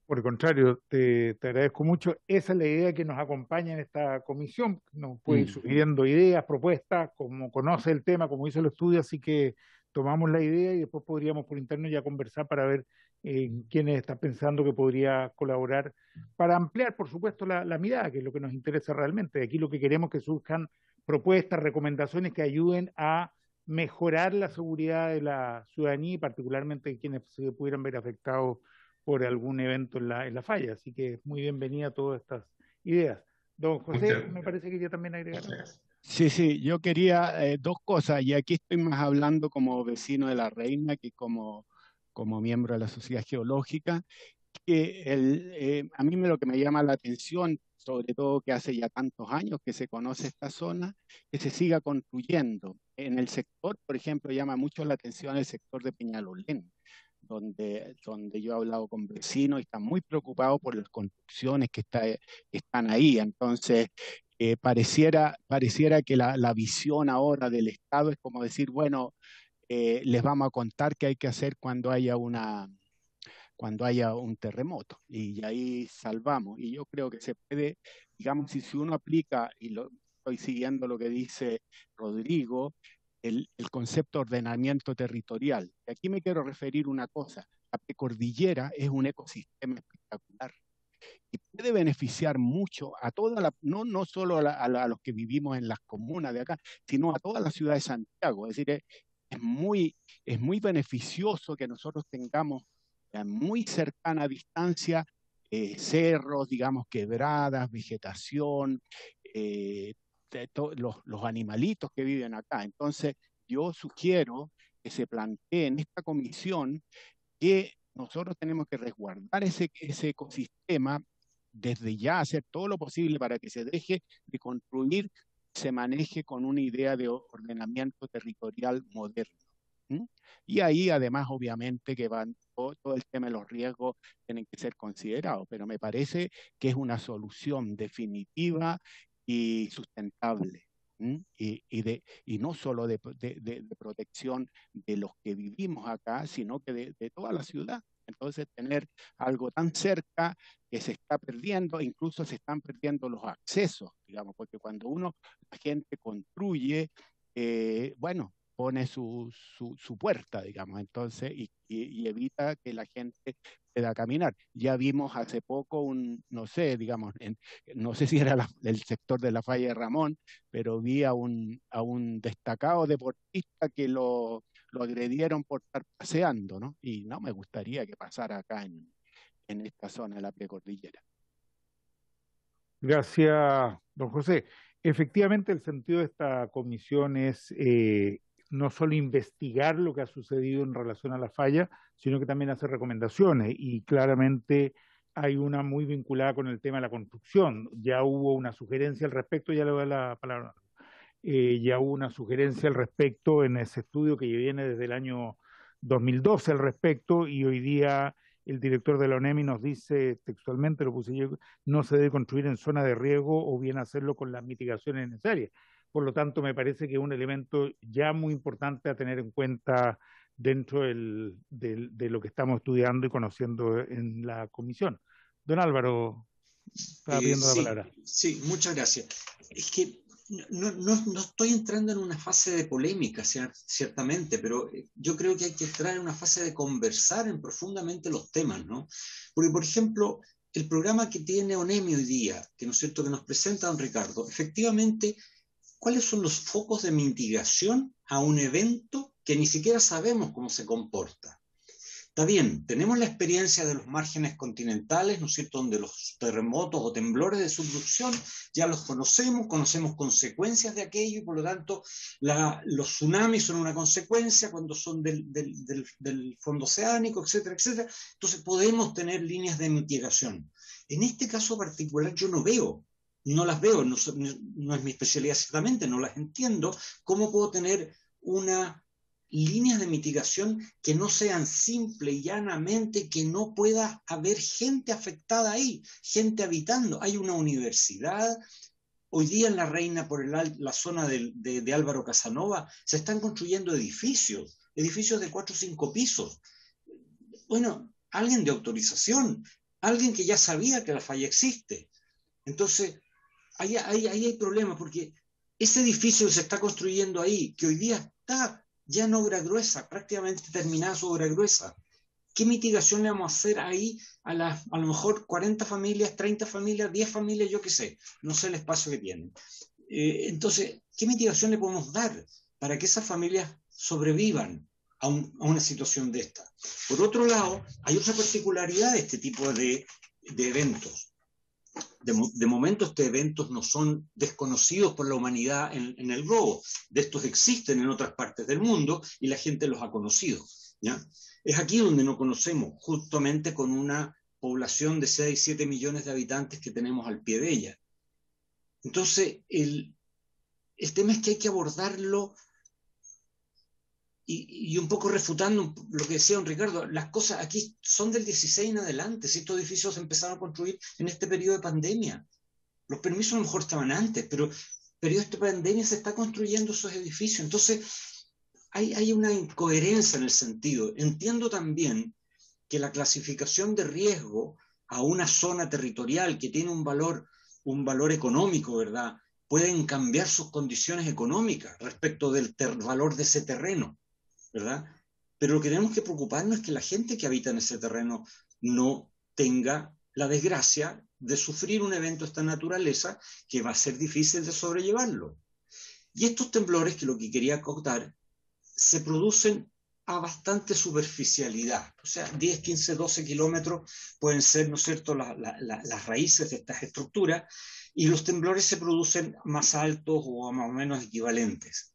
Por el contrario, te agradezco mucho. Esa es la idea que nos acompaña en esta comisión. Nos puede ir sugiriendo ideas, propuestas, como conoce el tema, como hizo el estudio, así que tomamos la idea y después podríamos por interno ya conversar para ver quiénes están pensando que podría colaborar para ampliar, por supuesto, la mirada, que es lo que nos interesa realmente. Aquí lo que queremos es que surjan propuestas, recomendaciones que ayuden a mejorar la seguridad de la ciudadanía y particularmente de quienes se pudieran ver afectados por algún evento en la falla. Así que muy bienvenida a todas estas ideas. Don José, me parece que ya también agregar. Sí, yo quería dos cosas, y aquí estoy más hablando como vecino de La Reina que como miembro de la Sociedad Geológica, que a mí lo que me llama la atención, sobre todo que hace ya tantos años que se conoce esta zona, que se siga construyendo. En el sector, por ejemplo, llama mucho la atención el sector de Peñalolén, donde yo he hablado con vecinos y están muy preocupados por las construcciones que están ahí. Entonces, pareciera que la visión ahora del Estado es como decir, bueno, les vamos a contar qué hay que hacer cuando haya un terremoto, y ahí salvamos. Y yo creo que se puede, digamos, si uno aplica, y estoy siguiendo lo que dice Rodrigo, el concepto de ordenamiento territorial. Y aquí me quiero referir una cosa: la precordillera es un ecosistema espectacular y puede beneficiar mucho a no solo a los que vivimos en las comunas de acá, sino a toda la ciudad de Santiago. Es decir, es muy beneficioso que nosotros tengamos a muy cercana distancia cerros, digamos, quebradas, vegetación, los animalitos que viven acá. Entonces, yo sugiero que se plantee en esta comisión que nosotros tenemos que resguardar ese ecosistema desde ya, hacer todo lo posible para que se deje de construir, se maneje con una idea de ordenamiento territorial moderno. Y ahí además obviamente que van todo el tema de los riesgos tienen que ser considerados, pero me parece que es una solución definitiva y sustentable, y no solo de protección de los que vivimos acá, sino que de toda la ciudad. Entonces, tener algo tan cerca que se está perdiendo, incluso se están perdiendo los accesos, digamos, porque cuando la gente construye, bueno, pone su puerta, digamos, entonces, y evita que la gente pueda caminar. Ya vimos hace poco no sé, digamos, no sé si era el sector de la falla de Ramón, pero vi a un destacado deportista que lo agredieron por estar paseando, ¿no? Y no me gustaría que pasara acá en esta zona de la precordillera. Gracias, don José. Efectivamente, el sentido de esta comisión es no solo investigar lo que ha sucedido en relación a la falla, sino que también hacer recomendaciones, y claramente hay una muy vinculada con el tema de la construcción. Ya hubo una sugerencia al respecto, ya le doy la palabra. Ya hubo una sugerencia al respecto en ese estudio que viene desde el año 2012 al respecto, y hoy día el director de la ONEMI nos dice textualmente, lo puse yo, no se debe construir en zona de riesgo o bien hacerlo con las mitigaciones necesarias. Por lo tanto, me parece que es un elemento ya muy importante a tener en cuenta dentro de lo que estamos estudiando y conociendo en la comisión. Don Álvaro, estaba pidiendo la palabra. Sí, muchas gracias. Es que no estoy entrando en una fase de polémica, ciertamente, pero yo creo que hay que entrar en una fase de conversar profundamente los temas, ¿no? Porque, por ejemplo, el programa que tiene ONEMI hoy día, que, ¿no es cierto?, que nos presenta don Ricardo, efectivamente, ¿cuáles son los focos de mitigación a un evento que ni siquiera sabemos cómo se comporta? Está bien, tenemos la experiencia de los márgenes continentales, ¿no es cierto?, donde los terremotos o temblores de subducción ya los conocemos, conocemos consecuencias de aquello y por lo tanto los tsunamis son una consecuencia cuando son del fondo oceánico, etcétera, etcétera. Entonces podemos tener líneas de mitigación. En este caso particular yo no las veo, no es mi especialidad ciertamente, no las entiendo. ¿Cómo puedo tener una líneas de mitigación que no sean simple y llanamente, que no pueda haber gente afectada ahí, gente habitando? Hay una universidad. Hoy día en La Reina, por la zona de Álvaro Casanova, se están construyendo edificios de 4 o 5 pisos. Bueno, alguien de autorización, alguien que ya sabía que la falla existe. Entonces, ahí hay problemas, porque ese edificio que se está construyendo ahí, que hoy día está ya en obra gruesa, prácticamente terminada su obra gruesa, ¿qué mitigación le vamos a hacer ahí a lo mejor 40 familias, 30 familias, 10 familias, yo qué sé, no sé el espacio que tienen? Entonces, ¿qué mitigación le podemos dar para que esas familias sobrevivan a una situación de esta? Por otro lado, hay otra particularidad de este tipo de eventos. De momento estos eventos no son desconocidos por la humanidad en el globo. De estos existen en otras partes del mundo y la gente los ha conocido, ¿ya? Es aquí donde no conocemos, justamente con una población de 6, 7 millones de habitantes que tenemos al pie de ella. Entonces, el tema es que hay que abordarlo y un poco refutando lo que decía don Ricardo, las cosas aquí son del 16 en adelante. Si estos edificios se empezaron a construir en este periodo de pandemia, los permisos a lo mejor estaban antes, pero periodo de pandemia se está construyendo esos edificios. Entonces hay una incoherencia en el sentido. Entiendo también que la clasificación de riesgo a una zona territorial que tiene un valor económico, ¿verdad?, pueden cambiar sus condiciones económicas respecto del valor de ese terreno, ¿verdad? Pero lo que tenemos que preocuparnos es que la gente que habita en ese terreno no tenga la desgracia de sufrir un evento de esta naturaleza que va a ser difícil de sobrellevarlo. Y estos temblores, que lo que quería acotar, se producen a bastante superficialidad. O sea, 10, 15, 12 kilómetros pueden ser, ¿no es cierto?, las raíces de estas estructuras, y los temblores se producen más altos o más o menos equivalentes.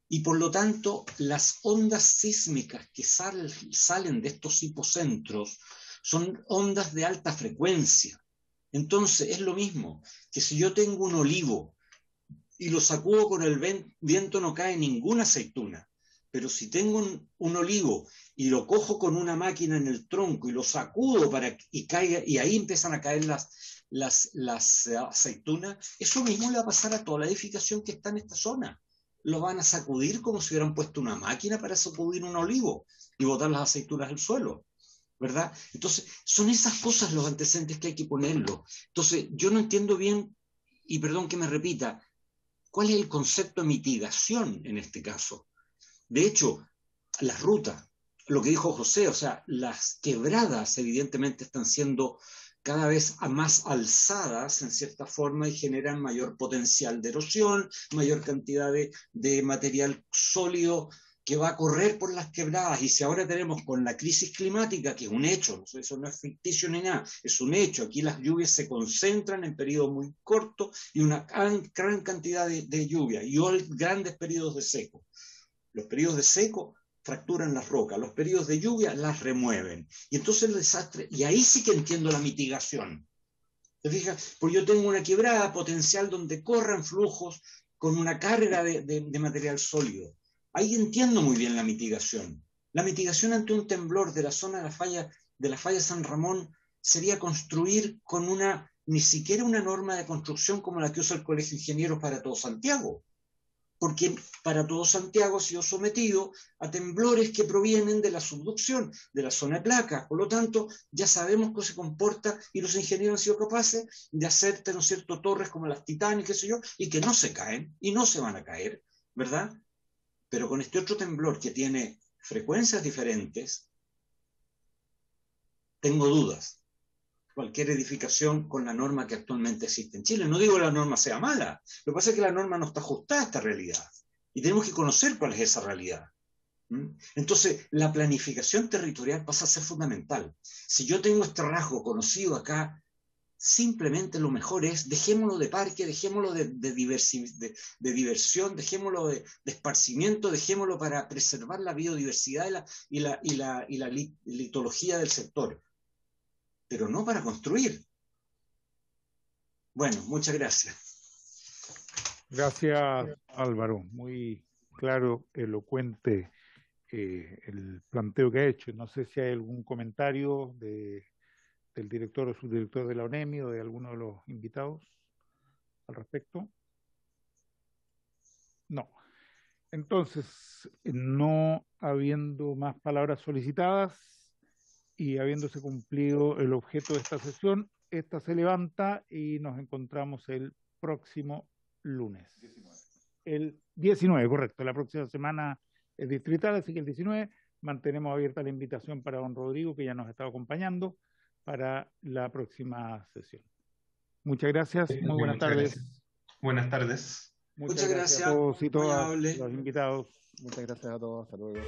Y por lo tanto, las ondas sísmicas que salen de estos hipocentros son ondas de alta frecuencia. Entonces, es lo mismo que si yo tengo un olivo y lo sacudo con el viento, no cae ninguna aceituna. Pero si tengo un olivo y lo cojo con una máquina en el tronco y lo sacudo y caiga, y ahí empiezan a caer las aceitunas, eso mismo le va a pasar a toda la edificación que está en esta zona. Lo van a sacudir como si hubieran puesto una máquina para sacudir un olivo y botar las aceitunas al suelo, ¿verdad? Entonces, son esas cosas los antecedentes que hay que ponerlo. Entonces, yo no entiendo bien, y perdón que me repita, ¿cuál es el concepto de mitigación en este caso? De hecho, las rutas, lo que dijo José, o sea, las quebradas evidentemente están siendo cada vez más alzadas en cierta forma y generan mayor potencial de erosión, mayor cantidad de material sólido que va a correr por las quebradas. Y si ahora tenemos con la crisis climática, que es un hecho, eso no es ficticio ni nada, es un hecho, aquí las lluvias se concentran en periodos muy cortos y una gran cantidad de lluvia y grandes periodos de seco. Los periodos de seco fracturan las rocas, los periodos de lluvia las remueven. Y entonces el desastre, y ahí sí que entiendo la mitigación. ¿Te fijas? Porque yo tengo una quebrada potencial donde corran flujos con una carga de material sólido. Ahí entiendo muy bien la mitigación. La mitigación ante un temblor de la zona de la falla San Ramón sería construir con ni siquiera una norma de construcción como la que usa el Colegio de Ingenieros para todo Santiago. Porque para todo Santiago ha sido sometido a temblores que provienen de la subducción, de la zona de placas. Por lo tanto, ya sabemos cómo se comporta y los ingenieros han sido capaces de hacer, ¿no es cierto?, torres como las Titanic, qué sé yo, y que no se caen y no se van a caer, ¿verdad? Pero con este otro temblor que tiene frecuencias diferentes, tengo dudas. cualquier edificación con la norma que actualmente existe en Chile. No digo que la norma sea mala, lo que pasa es que la norma no está ajustada a esta realidad y tenemos que conocer cuál es esa realidad. Entonces, la planificación territorial pasa a ser fundamental. Si yo tengo este rasgo conocido acá, simplemente lo mejor es dejémoslo de parque, dejémoslo de diversión, dejémoslo de esparcimiento, dejémoslo para preservar la biodiversidad y la litología del sector, pero no para construir. Bueno, muchas gracias. Gracias, Álvaro. Muy claro, elocuente el planteo que ha hecho. No sé si hay algún comentario del director o subdirector de la ONEMI o de alguno de los invitados al respecto. No. Entonces, no habiendo más palabras solicitadas y habiéndose cumplido el objeto de esta sesión, esta se levanta y nos encontramos el próximo lunes. El 19, correcto. La próxima semana es distrital, así que el 19 mantenemos abierta la invitación para don Rodrigo, que ya nos ha estado acompañando, para la próxima sesión. Muchas gracias, muy buenas tardes. Gracias. Buenas tardes. Muchas gracias a todos y todas los invitados. Muchas gracias a todos, hasta luego.